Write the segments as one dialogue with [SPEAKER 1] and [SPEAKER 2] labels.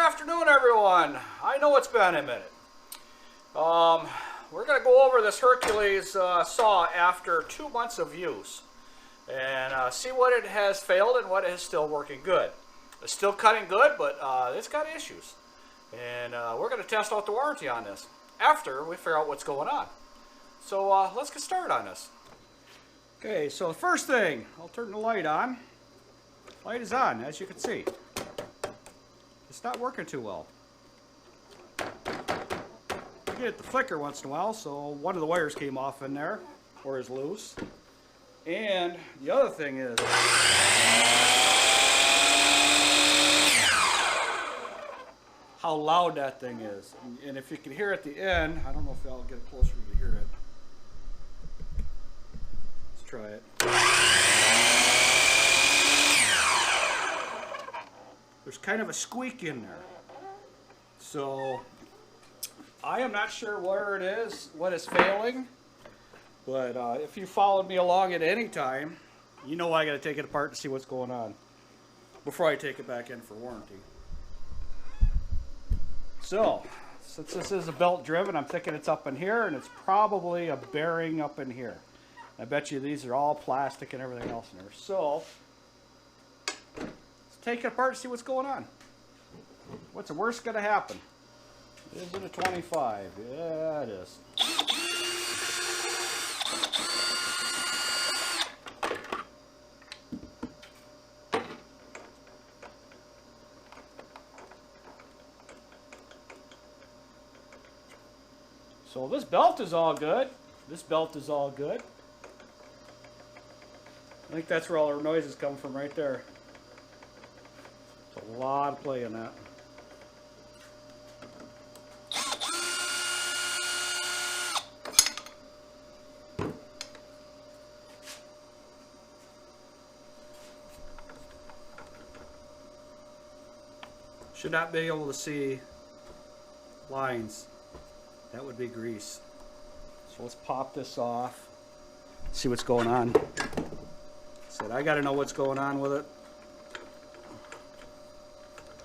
[SPEAKER 1] afternoon, everyone. I know it's been a minute. We're going to go over this Hercules saw after 2 months of use and see what it has failed and what is still working good. It's still cutting good, but it's got issues. And we're going to test out the warranty on this after we figure out what's going on. So let's get started on this. Okay, so the first thing, I'll turn the light on. Light is on, as you can see. It's not working too well. You get the flicker once in a while, so one of the wires came off in there, or is loose. And the other thing is, how loud that thing is. And if you can hear at the end, I don't know if I'll get it closer to hear it. Let's try it. There's kind of a squeak in there. So I am not sure where it is, what is failing, but if you followed me along at any time, you know I got to take it apart to see what's going on before I take it back in for warranty. So since this is a belt driven, I'm thinking it's up in here, and it's probably a bearing up in here. I bet you these are all plastic and everything else in there. So take it apart and see what's going on. What's the worst going to happen? Is it a 25? Yeah, it is. So this belt is all good. This belt is all good. I think that's where all our noises come from, right there. A lot of play in that. Should not be able to see lines. That would be grease. So let's pop this off. See what's going on. Said I got to know what's going on with it.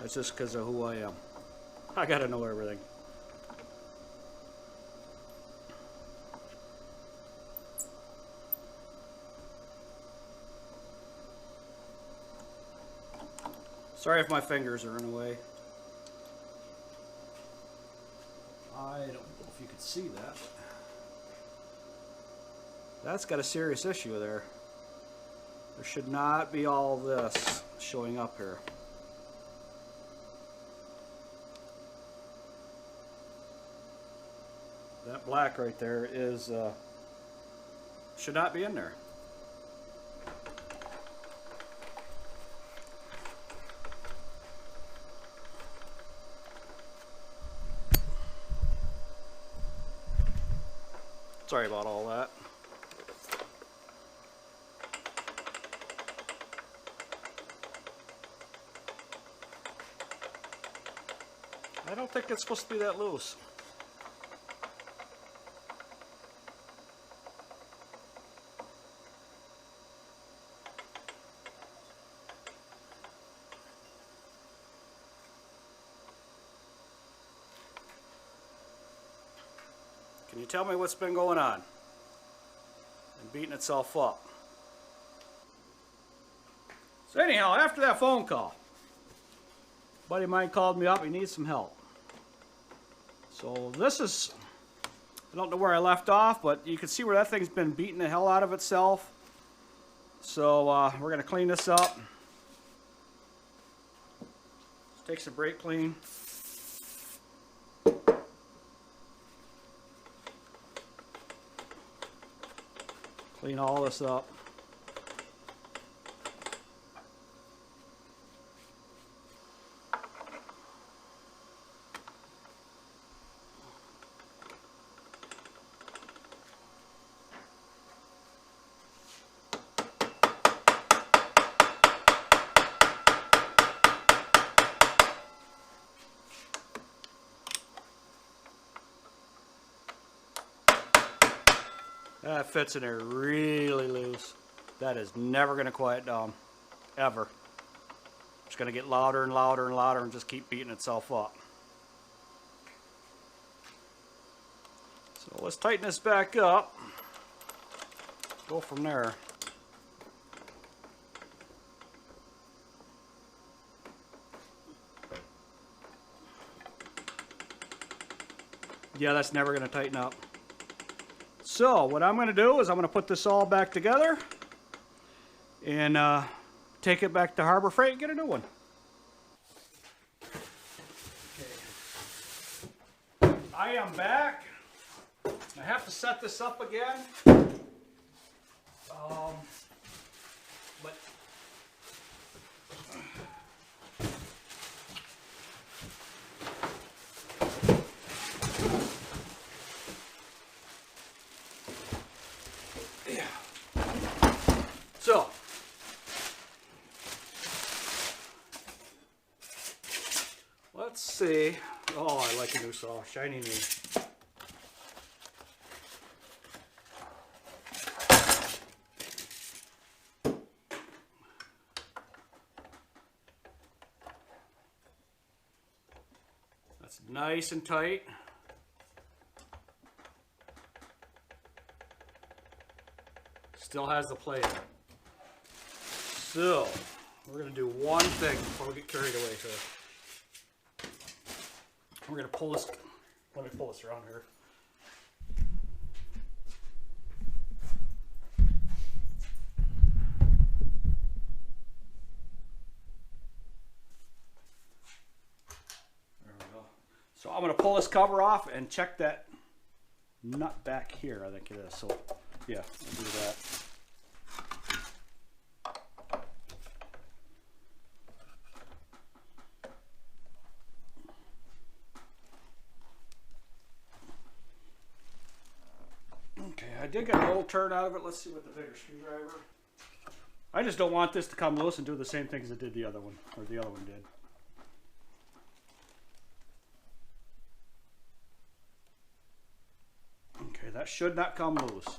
[SPEAKER 1] That's just because of who I am. I gotta know everything. Sorry if my fingers are in the way. I don't know if you can see that. That's got a serious issue there. There should not be all this showing up here. That black right there is should not be in there. Sorry about all that. I don't think it's supposed to be that loose. Can you tell me what's been going on and beating itself up? So anyhow, after that phone call, a buddy of mine called me up. He needs some help. So this is, I don't know where I left off, but you can see where that thing's been beating the hell out of itself. So we're going to clean this up. Let's take some brake clean. Clean all this up. That fits in there really loose. That is never going to quiet down, ever. Just going to get louder and louder and louder and just keep beating itself up. So let's tighten this back up. Go from there. Yeah, that's never going to tighten up. So what I'm going to do is I'm going to put this all back together and take it back to Harbor Freight and get a new one. Okay. I am back. I have to set this up again. But yeah. So let's see. Oh, I like a new saw, shiny new. That's nice and tight. Still has the plate. So we're going to do one thing before we get carried away here. We're going to pull this. Let me pull this around here. There we go. So I'm going to pull this cover off and check that nut back here. I think it is. So yeah, I'll do that. Okay, I did get a little turn out of it. Let's see with the bigger screwdriver. I just don't want this to come loose and do the same thing as it did the other one, or the other one did. Okay, that should not come loose.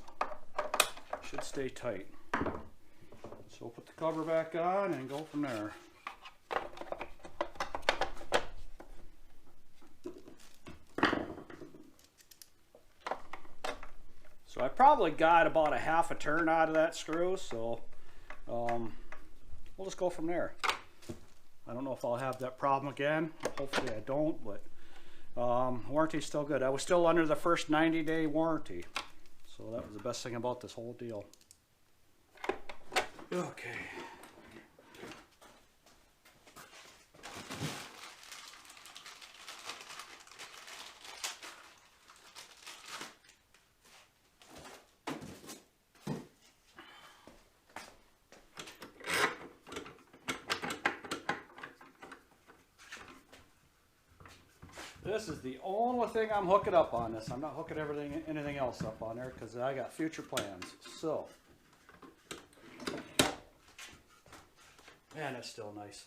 [SPEAKER 1] Should stay tight. So we'll put the cover back on and go from there. So I probably got about a half a turn out of that screw, so we'll just go from there. I don't know if I'll have that problem again. Hopefully I don't, but warranty's still good. I was still under the first 90-day warranty, so that was the best thing about this whole deal. Okay. This is the only thing I'm hooking up on this. I'm not hooking anything else up on there because I got future plans. So, man, it's still nice.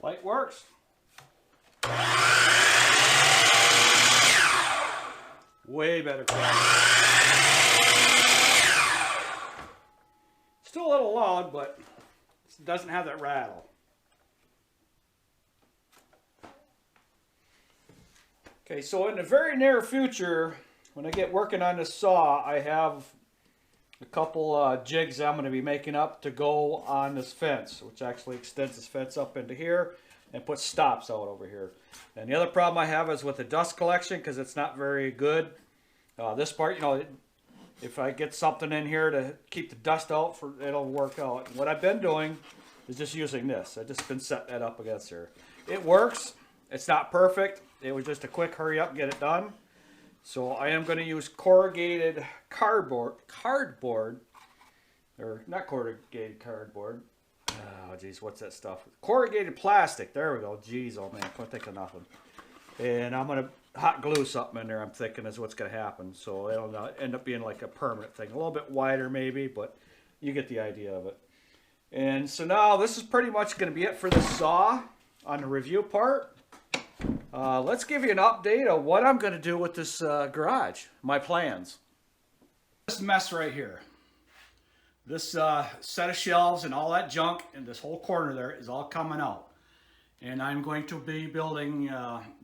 [SPEAKER 1] Light works. Way better quality. Still a little loud, but it doesn't have that rattle. Okay, so in the very near future, when I get working on this saw, I have a couple jigs I'm going to be making up to go on this fence, which actually extends this fence up into here and puts stops out over here. And the other problem I have is with the dust collection, because it's not very good. This part, you know, if I get something in here to keep the dust out, it'll work out. What I've been doing is just using this. I've just been setting that up against there. It works. It's not perfect. It was just a quick hurry up, get it done. So I am going to use corrugated cardboard, or not corrugated cardboard. Oh, geez, what's that stuff? Corrugated plastic. There we go. Geez, oh man, I couldn't think of nothing. And I'm going to hot glue something in there, I'm thinking, is what's going to happen. So it'll end up being like a permanent thing. A little bit wider maybe, but you get the idea of it. And so now this is pretty much going to be it for the saw on the review part. Let's give you an update of what I'm going to do with this garage, my plans. This mess right here. This set of shelves and all that junk and this whole corner there is all coming out. And I'm going to be building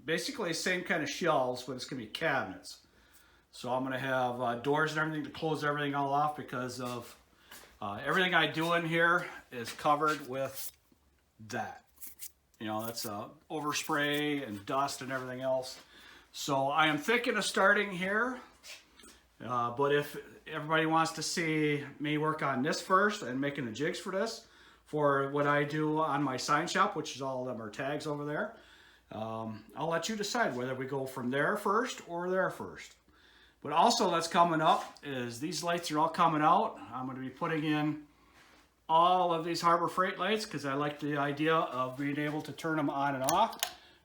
[SPEAKER 1] basically the same kind of shelves, but it's going to be cabinets. So I'm going to have doors and everything to close everything all off because of everything I do in here is covered with that. You know, that's overspray and dust and everything else. So I am thinking of starting here. But if everybody wants to see me work on this first and making the jigs for this, for what I do on my sign shop, which is all of them are tags over there, I'll let you decide whether we go from there first or there first. But also that's coming up is these lights are all coming out. I'm going to be putting in all of these Harbor Freight lights because I like the idea of being able to turn them on and off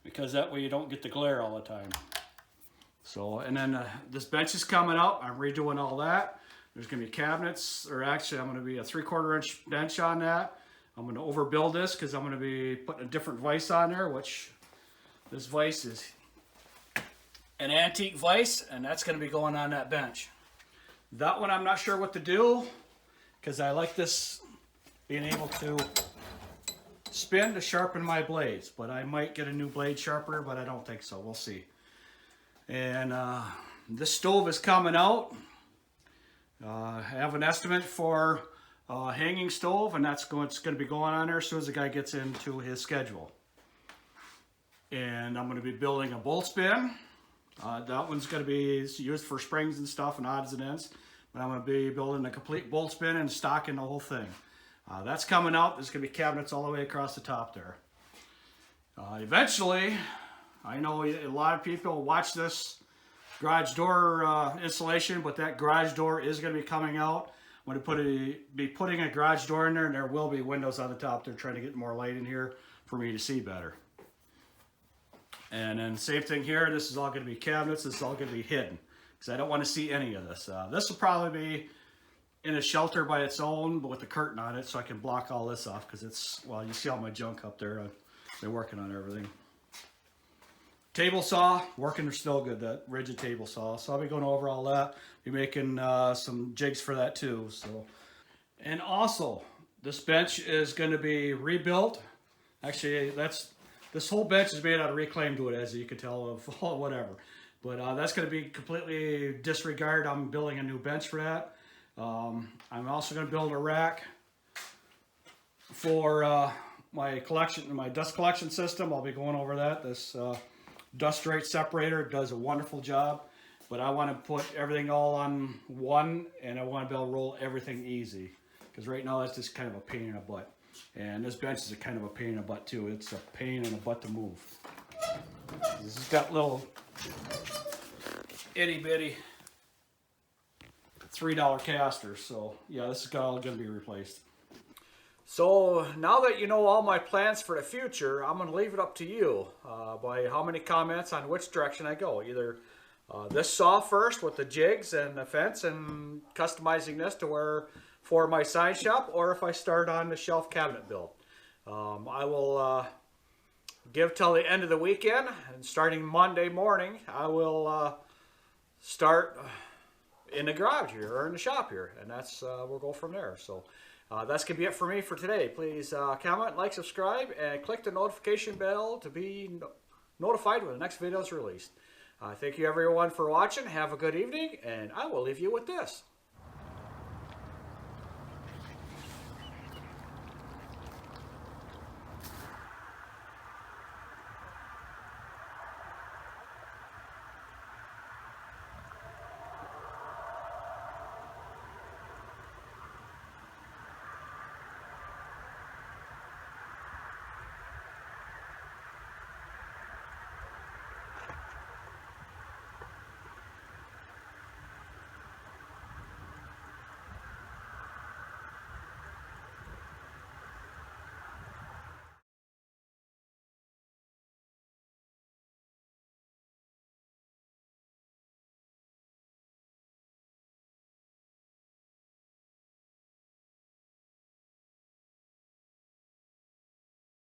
[SPEAKER 1] because that way you don't get the glare all the time. So, and then this bench is coming up. I'm redoing all that. There's going to be cabinets, or actually I'm going to be a 3/4 inch bench on that. I'm going to overbuild this because I'm going to be putting a different vise on there, which this vise is an antique vise, and that's going to be going on that bench. That one I'm not sure what to do because I like this being able to spin to sharpen my blades, but I might get a new blade sharpener, but I don't think so. We'll see. And this stove is coming out. I have an estimate for a hanging stove, and it's going to be going on there as soon as the guy gets into his schedule. And I'm going to be building a bolt spin. That one's going to be used for springs and stuff and odds and ends. But I'm going to be building a complete bolt spin and stocking the whole thing. That's coming out. There's going to be cabinets all the way across the top there. Eventually, I know a lot of people watch this garage door installation, but that garage door is going to be coming out. I'm going to be putting a garage door in there, and there will be windows on the top. They're trying to get more light in here for me to see better. And then same thing here. This is all going to be cabinets. This is all going to be hidden because I don't want to see any of this. This will probably be in a shelter by its own, but with a curtain on it, so I can block all this off because it's, well, you see all my junk up there. They're working on everything. Table saw, working still good, that rigid table saw. So I'll be going over all that. Be making some jigs for that too. So, and also, this bench is going to be rebuilt. Actually, this whole bench is made out of reclaimed wood, as you can tell, of whatever. But that's going to be completely disregarded. I'm building a new bench for that. I'm also going to build a rack for my collection, my dust collection system. I'll be going over that. This dust rate separator does a wonderful job, but I want to put everything all on one, and I want to be able to roll everything easy, because right now that's just kind of a pain in the butt. And this bench is a kind of a pain in the butt too. It's a pain in the butt to move. This has got little itty bitty $3 casters, so yeah, this is all going to be replaced. So now that you know all my plans for the future, I'm going to leave it up to you by how many comments on which direction I go. Either this saw first with the jigs and the fence and customizing this to where for my sign shop, or if I start on the shelf cabinet build. I will give till the end of the weekend, and starting Monday morning, I will start in the garage here or in the shop here, and that's we'll go from there. So that's gonna be it for me for today. Please comment, like, subscribe, and click the notification bell to be notified when the next video is released. Thank you everyone for watching. Have a good evening, and I will leave you with this.